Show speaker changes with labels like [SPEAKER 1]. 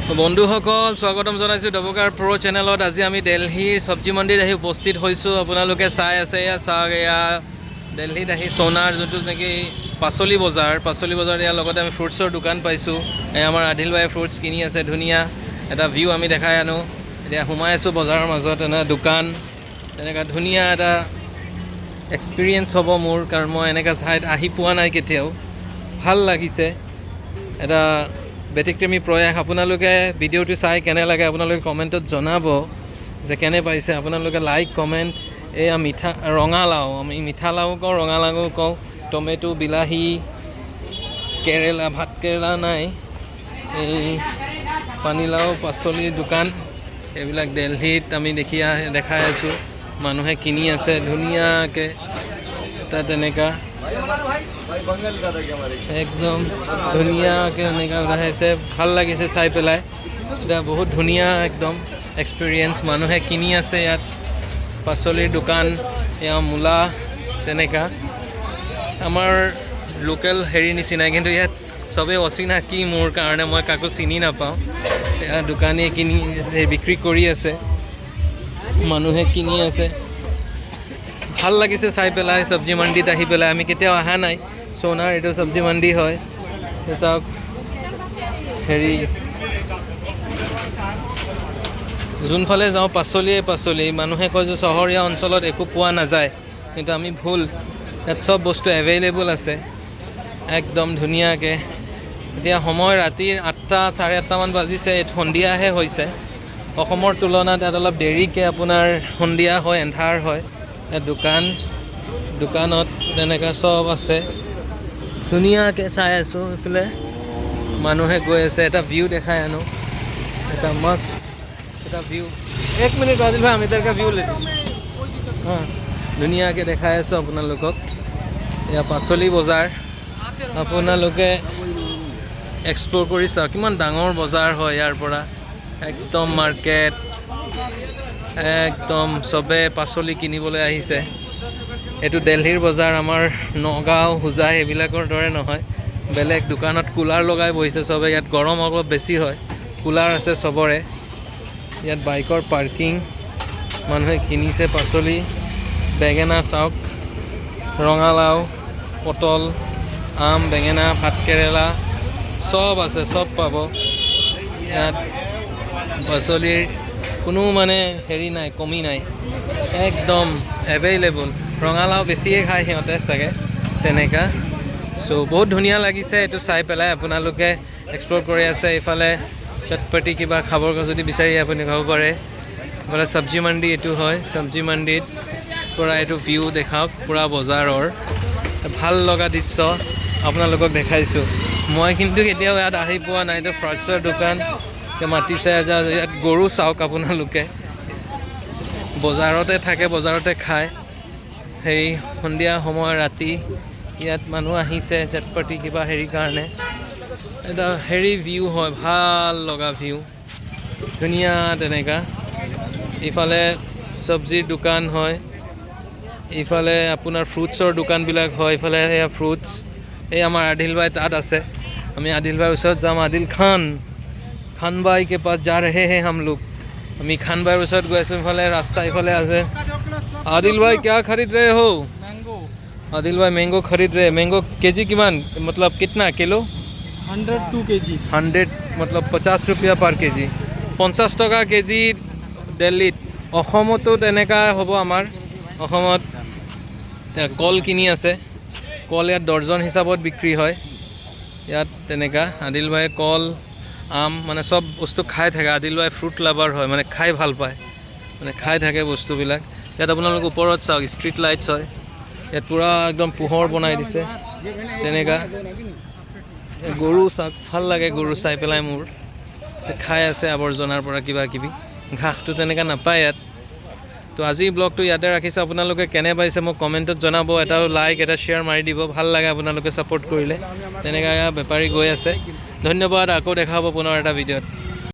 [SPEAKER 1] বন্ধুসকল স্বাগতম জনাইছোঁ ডবকাৰ প্ৰ' চেনেলত। আজি আমি দিল্লীৰ চব্জি মণ্ডিত আহি উপস্থিত হৈছোঁ। আপোনালোকে চাই আছে এয়া চাওক, এয়া দিল্লীত আহি সোণাৰ যোনটো নেকি পাচলি বজাৰ ইয়াৰ লগতে আমি ফ্ৰুটছৰ দোকান পাইছোঁ। এয়া আমাৰ আদিল ভাই ফ্ৰুটছ কিনি আছে, ধুনীয়া এটা ভিউ আমি দেখাই আনো। এতিয়া সোমাই আছোঁ বজাৰৰ মাজত, এনে দোকান তেনেকুৱা ধুনীয়া এটা এক্সপিৰিয়েঞ্চ হ'ব মোৰ, কাৰণ মই এনেকুৱা ঠাইত আহি পোৱা নাই কেতিয়াও। ভাল লাগিছে, এটা ব্যতিক্ৰমী প্ৰয়াস। আপোনালোকে ভিডিঅ'টো চাই কেনে লাগে আপোনালোকে কমেণ্টত জনাব যে কেনে পাইছে। আপোনালোকে লাইক কমেণ্ট। এয়া ৰঙালাও, আমি মিঠা লাও কওঁ, ৰঙালাও কওঁ, টমেটো, বিলাহী, কেৰেলা, ভাত কেৰেলা নাই, এই পানীলাও, পাচলিৰ দোকান এইবিলাক দিল্লীত আমি দেখাই আছোঁ। মানুহে কিনি আছে ধুনীয়াকৈ, এটা তেনেকুৱা একদম ধুনীয়াকৈ এনেকুৱা ওলাইছে। ভাল লাগিছে চাই পেলাই, এতিয়া বহুত ধুনীয়া একদম এক্সপিৰিয়েঞ্চ। মানুহে কিনি আছে ইয়াত, পাচলিৰ দোকান, এয়া মূলা তেনেকুৱা আমাৰ লোকেল নিচিনাই, কিন্তু ইয়াত চবেই অচিনাকি মোৰ কাৰণে, মই কাকো চিনি নাপাওঁ। এয়া দোকানীয়ে কিনি বিক্ৰী কৰি আছে, মানুহে কিনি আছে। ভাল লাগিছে চাই পেলাই চব্জি মণ্ডিত আহি পেলাই। আমি কেতিয়াও অহা নাই। সোণাৰ এইটো চব্জি মণ্ডি হয়। চাওক যোনফালে যাওঁ পাচলি। মানুহে কয় যে চহৰীয়া অঞ্চলত একো পোৱা নাযায়, কিন্তু আমি ভুল। ইয়াত চব বস্তু এভেইলেবল আছে একদম ধুনীয়াকৈ। এতিয়া সময় ৰাতিৰ 8টা, 8:30মান বাজিছে, সন্ধিয়াহে হৈছে। অসমৰ তুলনাত ইয়াত অলপ দেৰিকৈ আপোনাৰ সন্ধিয়া হয়, এন্ধাৰ হয়। ইয়াত দোকানত তেনেকুৱা চব আছে, ধুনীয়াকৈ চাই আছোঁ। এইফালে মানুহে গৈ আছে, এটা ভিউ দেখাই আনো, এটা মস্ত এটা ভিউ। 1 মিনিট আদিল ভাই, আমি তাৰ ভিউ লৈ ধুনীয়াকৈ দেখাই আছোঁ আপোনালোকক। এয়া পাচলি বজাৰ, আপোনালোকে এক্সপ্ল'ৰ কৰি চাওক কিমান ডাঙৰ বজাৰ হয়। ইয়াৰ পৰা একদম মাৰ্কেট, একদম চবে পাচলি কিনিবলৈ আহিছে। এইটো দিল্লীৰ বজাৰ, আমাৰ নগাঁও, হোজাই এইবিলাকৰ দৰে নহয়। বেলেগ দোকানত কুলাৰ লগাই বহিছে চবে। ইয়াত গৰম অলপ বেছি হয়, কুলাৰ আছে চবৰে। ইয়াত বাইকৰ পাৰ্কিং, মানুহে কিনিছে পাচলি। বেঙেনা চাওক, ৰঙালাও, পটল, আম, বেঙেনা, ভাত কেৰেলা চব আছে, চব পাব ইয়াত। পাচলিৰ কোনো মানে নাই, কমি নাই, একদম এভেইলেবল। ৰঙালাও বেছিয়ে খায় সিহঁতে চাগে তেনেকুৱা। চ' বহুত ধুনীয়া লাগিছে এইটো চাই পেলাই। আপোনালোকে এক্সপ্ল'ৰ কৰি আছে। এইফালে চটপটি কিবা খাবৰ যদি বিচাৰি আপুনি খাব পাৰে। এইফালে চব্জি মণ্ডি এইটো হয়, চব্জি মণ্ডিত পূৰা এইটো ভিউ দেখাওক, পূৰা বজাৰৰ ভাল লগা দৃশ্য আপোনালোকক দেখাইছোঁ। মই কিন্তু কেতিয়াও ইয়াত আহি পোৱা নাই। এইটো ফ্ৰুটছৰ দোকান মাতিছে। ইয়াত গৰু চাওক আপোনালোকে, বজাৰতে থাকে, বজাৰতে খায়। সন্ধিয়া সময়, ৰাতি ইয়াত মানুহ আহিছে চটপটি কিবা কাৰণে। এটা ভিউ হয়, ভাল লগা ভিউ, ধুনীয়া তেনেকুৱা। ইফালে চব্জিৰ দোকান হয়, ইফালে আপোনাৰ ফ্ৰুটছৰ দোকানবিলাক হয়। ইফালে এয়া ফ্ৰুটছ, এই আমাৰ আদিল ভাই তাত আছে। আমি আদিল ভাইৰ ওচৰত যাম। আদিল খান ভাই কে পাছ যা ৰহে হে হাম লোগ। আমি খান ভাইৰ ওচৰত গৈ আছোঁ। ইফালে ৰাস্তা ইফালে আছে। आदिल भाई क्या खरीद रहे हो? मैंगो। आदिल भाई मैंगो खरीद रहे। मैंगो केजी किमान, मतलब कितना किलो?
[SPEAKER 2] 102 kg।
[SPEAKER 1] 100 मतलब 50 रुपया पर केजी, 50 টকা কেজি দিল্লীত। অসমতো তেনেকুৱা হ'ব। আমাৰ অসমত কল কিনি আছে, কল ইয়াত ডৰ্জন হিচাপত বিক্ৰী হয়। ইয়াত তেনেকুৱা আদিল ভাই কল, আম মানে চব বস্তু খাই থাকে। আদিল ভাই ফ্ৰুট লাভাৰ হয়, মানে খাই ভাল পায়, মানে খাই থাকে বস্তুবিলাক। ইয়াত আপোনালোক ওপৰত চাওক, ষ্ট্ৰীট লাইটছ হয় ইয়াত, পূৰা একদম পোহৰ বনাই দিছে তেনেকুৱা। গৰু চাওক, ভাল লাগে গৰু চাই পেলাই মোৰ। খাই আছে আৱৰ্জনাৰ পৰা কিবা কিবি, ঘাঁহটো তেনেকৈ নাপায় ইয়াত। তো আজিৰ ব্লগটো ইয়াতে ৰাখিছোঁ। আপোনালোকে কেনে পাইছে মোক কমেণ্টত জনাব। এটা লাইক, এটা শ্বেয়াৰ মাৰি দিব, ভাল লাগে আপোনালোকে ছাপোৰ্ট কৰিলে। তেনেকৈ বেপাৰী গৈ আছে। ধন্যবাদ, আকৌ দেখা হ'ব পুনৰ এটা ভিডিঅ'ত।